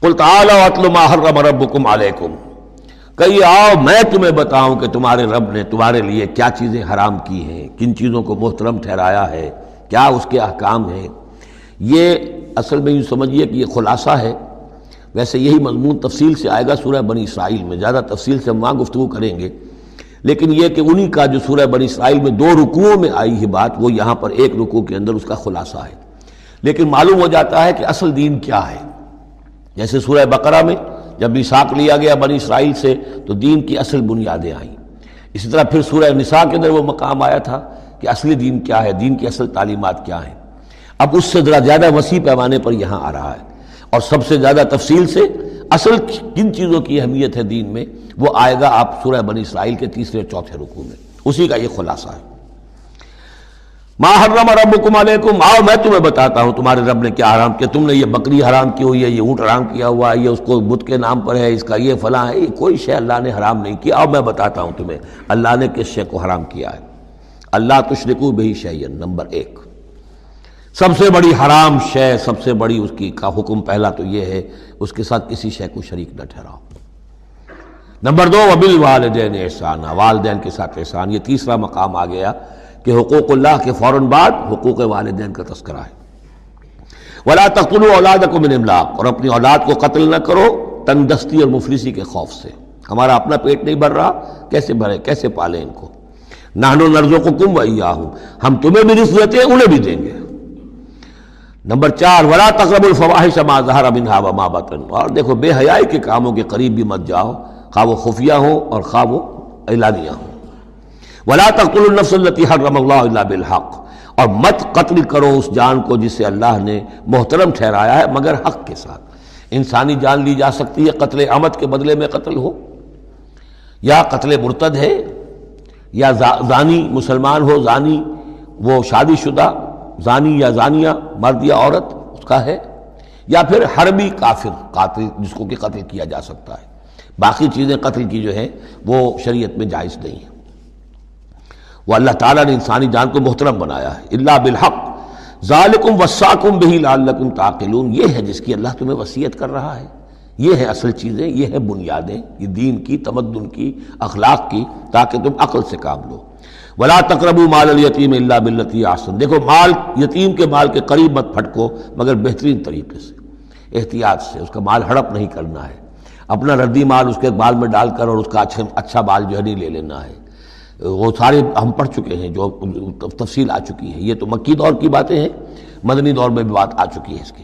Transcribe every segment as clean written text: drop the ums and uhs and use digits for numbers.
قل تعالوا اتل ما حرم ربکم علیکم، کہیے آؤ میں تمہیں بتاؤں کہ تمہارے رب نے تمہارے لیے کیا چیزیں حرام کی ہیں، کن چیزوں کو محترم ٹھہرایا ہے، کیا اس کے احکام ہیں۔ یہ اصل میں یوں سمجھیے کہ یہ خلاصہ ہے۔ ویسے یہی مضمون تفصیل سے آئے گا سورہ بنی اسرائیل میں، زیادہ تفصیل سے ہم وہاں گفتگو کریں گے، لیکن یہ کہ انہی کا جو سورہ بنی اسرائیل میں 2 رکوعوں میں آئی ہے بات، وہ یہاں پر 1 رکوع کے اندر اس کا خلاصہ ہے۔ لیکن معلوم ہو جاتا ہے کہ اصل دین کیا ہے۔ جیسے سورہ بقرہ میں جب میثاق لیا گیا بنی اسرائیل سے تو دین کی اصل بنیادیں آئیں، اسی طرح پھر سورہ نساء کے اندر وہ مقام آیا تھا کہ اصلی دین کیا ہے، دین کی اصل تعلیمات کیا ہیں۔ اب اس سے ذرا زیادہ وسیع پیمانے پر یہاں آ رہا ہے، اور سب سے زیادہ تفصیل سے اصل کن چیزوں کی اہمیت ہے دین میں وہ آئے گا آپ سورہ بنی اسرائیل کے 3 اور 4 رکوع میں، اسی کا یہ خلاصہ ہے۔ ما حرم ربکم علیکم، آؤ میں تمہیں بتاتا ہوں تمہارے رب نے کیا حرام کیا۔ تم نے یہ بکری حرام کی ہوئی ہے، یہ اونٹ حرام کیا ہوا ہے، یہ اس کو بت کے نام پر ہے، اس کا یہ فلاں ہے، یہ کوئی شے اللہ نے حرام نہیں کیا۔ آؤ میں بتاتا ہوں تمہیں اللہ نے کس شے کو حرام کیا ہے۔ اللہ تشرکوا بہ شیئا، نمبر 1 سب سے بڑی حرام شے، سب سے بڑی اس کی کا حکم پہلا تو یہ ہے اس کے ساتھ کسی شے کو شریک نہ ٹھہراؤ۔ نمبر 2 وبالوالدین احسانا، والدین کے ساتھ احسان۔ یہ تیسرا مقام آ گیا کہ حقوق اللہ کے فوراً بعد حقوق والدین کا تذکرہ ہے۔ ولا تقتلوا اولادکم من املاق، اور اپنی اولاد کو قتل نہ کرو تنگدستی اور مفلسی کے خوف سے۔ ہمارا اپنا پیٹ نہیں بھر رہا، کیسے بھرے، کیسے پالیں ان کو۔ نحن نرزقکم وإیاہم، ہم تمہیں بھی رزق دیتے ہیں انہیں بھی دیں گے۔ نمبر 4 ولا تقربوا الفواحش ما ظہر منها وما بطن، اور دیکھو بے حیائی کے کاموں کے قریب بھی مت جاؤ، خواہ وہ خفیہ ہو اور خواہ وہ اعلانیہ ہو۔ ولا تقتلوا النفس التي حرم الله الا بالحق، اور مت قتل کرو اس جان کو جسے اللہ نے محترم ٹھہرایا ہے مگر حق کے ساتھ۔ انسانی جان لی جا سکتی ہے، قتل عمد کے بدلے میں قتل ہو، یا قتل مرتد ہے، یا زانی مسلمان ہو، زانی وہ شادی شدہ زانی یا زانیہ مرد یا عورت اس کا ہے، یا پھر حربی کافر قاتل جس کو کہ قتل کیا جا سکتا ہے۔ باقی چیزیں قتل کی جو ہیں وہ شریعت میں جائز نہیں ہیں۔ وہ اللہ تعالیٰ نے انسانی جان کو محترم بنایا ہے۔ الا بالحق ذالکم وصاکم بہ لعلکم تعقلون، یہ ہے جس کی اللہ تمہیں وصیت کر رہا ہے۔ یہ ہے اصل چیزیں، یہ ہے بنیادیں، یہ دین کی، تمدن کی، اخلاق کی، تاکہ تم عقل سے کام لو۔ ولا تقربوا مال الیتیم الا بالتی احسن، دیکھو مال یتیم کے مال کے قریب مت پھٹکو مگر بہترین طریقے سے، احتیاط سے، اس کا مال ہڑپ نہیں کرنا ہے، اپنا ردی مال اس کے بال میں ڈال کر اور اس کا اچھا بال جو ہے نہیں لے لینا ہے۔ وہ سارے ہم پڑھ چکے ہیں، جو تفصیل آ چکی ہے، یہ تو مکی دور کی باتیں ہیں، مدنی دور میں بھی بات آ چکی ہے اس کی۔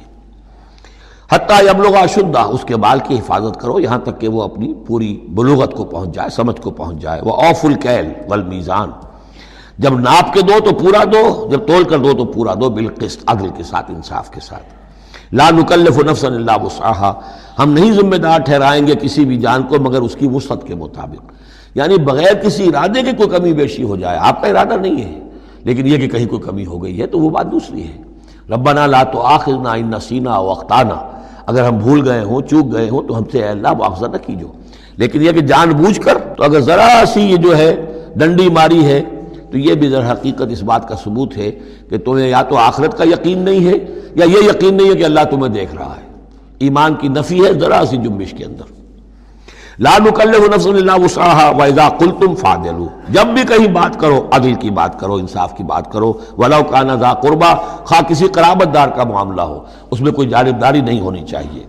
حتیٰ یبلغ اشدہ، اس کے بال کی حفاظت کرو یہاں تک کہ وہ اپنی پوری بلوغت کو پہنچ جائے، سمجھ کو پہنچ جائے۔ وَأَوْفُوا الْكَيْلَ وَالْمِيزَانَ، جب ناپ کے دو تو پورا دو، جب تول کر دو تو پورا دو، بالقسط، عدل کے ساتھ، انصاف کے ساتھ۔ لا نکلف نفسا الا وسعها، ہم نہیں ذمہ دار ٹھہرائیں گے کسی بھی جان کو مگر اس کی وسعت کے مطابق، یعنی بغیر کسی ارادے کے کوئی کمی بیشی ہو جائے، آپ کا ارادہ نہیں ہے لیکن یہ کہ کہیں کوئی کمی ہو گئی ہے تو وہ بات دوسری ہے۔ ربنا لا تؤاخذنا ان نسینا او اخطانا، اگر ہم بھول گئے ہوں، چوک گئے ہوں تو ہم سے اے اللہ مؤاخذہ نہ کیجو، لیکن یہ کہ جان بوجھ کر، تو اگر ذرا سی یہ جو ہے ڈنڈی ماری ہے تو یہ بھی در حقیقت اس بات کا ثبوت ہے کہ تمہیں یا تو آخرت کا یقین نہیں ہے یا یہ یقین نہیں ہے کہ اللہ تمہیں دیکھ رہا ہے۔ ایمان کی نفی ہے ذرا سی جنبش کے اندر۔ لا نکلف نفسا الا وسعها واذا قلتم فاعدلوا، جب بھی کہیں بات کرو عدل کی بات کرو، انصاف کی بات کرو، ولو کان ذا قربا، خواہ کسی قرابت دار کا معاملہ ہو، اس میں کوئی جانبداری نہیں ہونی چاہیے۔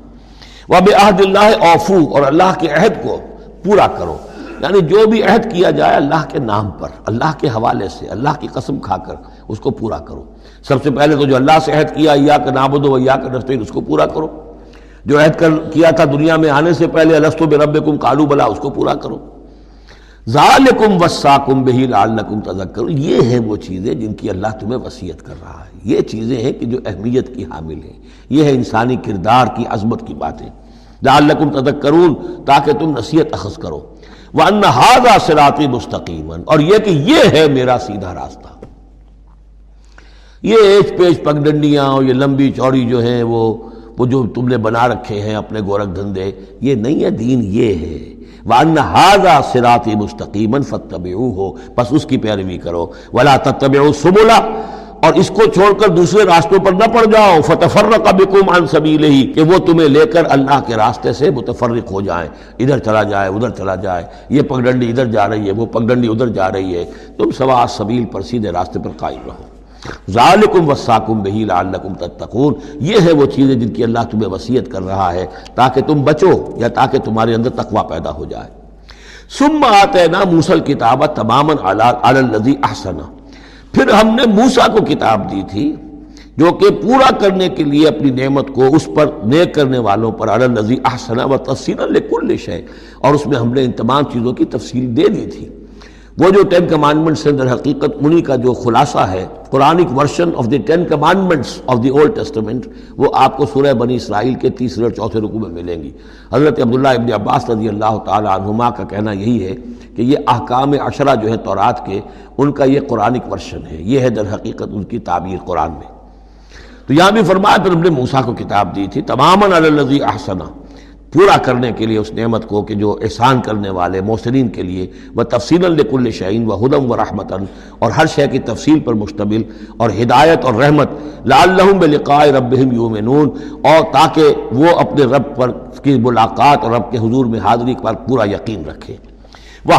وبعہد اللہ اوفوا، اور اللہ کے عہد کو پورا کرو، یعنی جو بھی عہد کیا جائے اللہ کے نام پر، اللہ کے حوالے سے، اللہ کی قسم کھا کر اس کو پورا کرو۔ سب سے پہلے تو جو اللہ سے عہد کیا ایاک نعبد و ایاک نستعین، اس کو پورا کرو۔ جو عہد کیا تھا دنیا میں آنے سے پہلے الستو بربکم قالوا بلا، اس کو پورا کرو۔ ذالکم وصاکم بہ لعلکم تذکرون، یہ ہیں وہ چیزیں جن کی اللہ تمہیں وصیت کر رہا ہے۔ یہ چیزیں ہیں کہ جو اہمیت کی حامل ہیں، یہ ہے انسانی کردار کی عظمت کی باتیں۔ لعلکم تذکرون، تاکہ تم نصیحت اخذ کرو۔ وَأَنَّ هَذَا صِرَاطِي مُسْتَقِيمًا، اور یہ کہ یہ ہے میرا سیدھا راستہ۔ یہ ایچ پیچ پگڈنڈیاں اور یہ لمبی چوڑی جو ہیں وہ جو تم نے بنا رکھے ہیں اپنے گورکھ دھندے، یہ نہیں ہے دین، یہ ہے۔ وَأَنَّ هَذَا صِرَاطِي مُسْتَقِيمًا فَاتَّبِعُوهُ، بس اس کی پیروی کرو۔ وَلَا تَتَّبِعُوا السُّبُلَ، اور اس کو چھوڑ کر دوسرے راستوں پر نہ پڑ جاؤ، فتفرق بکم عن سبیلہ، کہ وہ تمہیں لے کر اللہ کے راستے سے متفرق ہو جائیں، ادھر چلا جائے ادھر چلا جائے، یہ پگڈنڈی ادھر جا رہی ہے وہ پگڈنڈی ادھر جا رہی ہے، تم سواء السبیل پر سیدھے راستے پر قائم رہو۔ ذالکم وصاکم بہ لعلکم تتقون، یہ ہے وہ چیزیں جن کی اللہ تمہیں وصیت کر رہا ہے تاکہ تم بچو یا تاکہ تمہارے اندر تقوی پیدا ہو جائے۔ ثم آتینا موسیٰ الکتاب تماما علی الذی احسن، پھر ہم نے موسیٰ کو کتاب دی تھی جو کہ پورا کرنے کے لیے اپنی نعمت کو اس پر نیک کرنے والوں پر، علی الذی احسن وتفصیلا لکل شیء، اور اس میں ہم نے ان تمام چیزوں کی تفصیل دے دی تھی۔ وہ جو 10 کمانڈمنٹس ہیں در حقیقت انہی کا جو خلاصہ ہے، Quranic version of the 10 commandments of the old testament, وہ آپ کو سورہ بنی اسرائیل کے 3 اور 4 رکوع میں ملیں گی۔ حضرت عبداللہ ابن عباس رضی اللہ تعالی عنہما کا کہنا یہی ہے کہ یہ احکام عشرہ جو ہے تورات کے، ان کا یہ قرآنک ورژن ہے، یہ ہے در حقیقت ان کی تعبیر قرآن میں۔ تو یہاں بھی فرمایا پھر ہم نے موسیٰ کو کتاب دی تھی تماما علی الذی احسن، پورا کرنے کے لیے اس نعمت کو کہ جو احسان کرنے والے محسنین کے لیے، وتفصیلا لکل شیء وہدی ورحمۃ، اور ہر شے کی تفصیل پر مشتمل اور ہدایت اور رحمت، لعلہم بلقاء ربہم یؤمنون، اور تاکہ وہ اپنے رب پر کی ملاقات اور رب کے حضور میں حاضری پر پورا یقین رکھیں۔ وہ